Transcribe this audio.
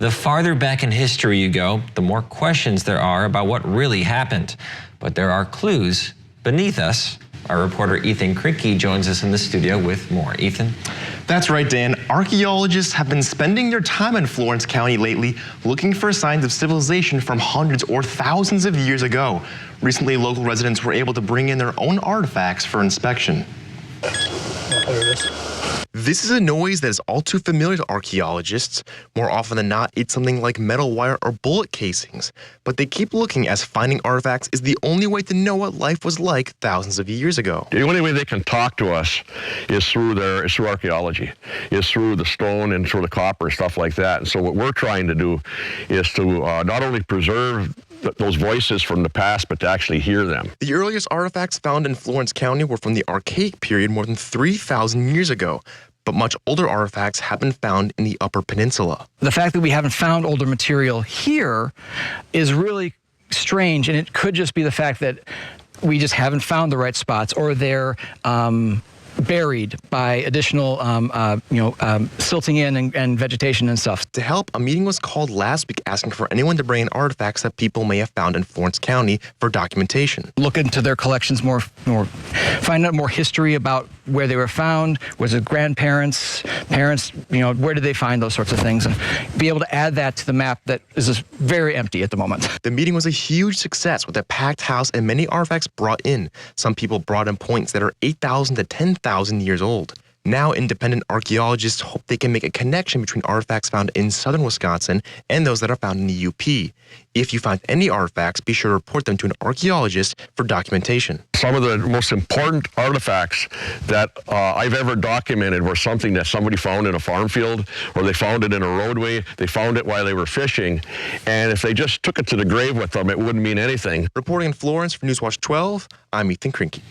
The farther back in history you go, the more questions there are about what really happened. But there are clues beneath us. Our reporter Ethan Krinke joins us in the studio with more. Ethan? That's right, Dan. Archaeologists have been spending their time in Florence County lately looking for signs of civilization from hundreds or thousands of years ago. Recently, local residents were able to bring in their own artifacts for inspection. This is a noise that is all too familiar to archaeologists. More often than not, it's something like metal wire or bullet casings. But they keep looking, as finding artifacts is the only way to know what life was like thousands of years ago. The only way they can talk to us is through archaeology, is through the stone and through the copper and stuff like that. And so what we're trying to do is to not only preserve those voices from the past, but to actually hear them. The earliest artifacts found in Florence County were from the Archaic period more than 3,000 years ago. But much older artifacts have been found in the Upper Peninsula. The fact that we haven't found older material here is really strange, and it could just be the fact that we just haven't found the right spots, or they're buried by additional, silting in and vegetation and stuff. To help, a meeting was called last week asking for anyone to bring in artifacts that people may have found in Florence County for documentation. Look into their collections more, find out more history about where they were found, was it grandparents, parents, where did they find those sorts of things, and be able to add that to the map that is just very empty at the moment. The meeting was a huge success with a packed house and many artifacts brought in. Some people brought in points that are 8,000 to 10,000 years old. Now, independent archaeologists hope they can make a connection between artifacts found in southern Wisconsin and those that are found in the UP. If you find any artifacts, be sure to report them to an archaeologist for documentation. Some of the most important artifacts that I've ever documented were something that somebody found in a farm field, or they found it in a roadway, they found it while they were fishing, and if they just took it to the grave with them, it wouldn't mean anything. Reporting in Florence for Newswatch 12, I'm Ethan Krinke.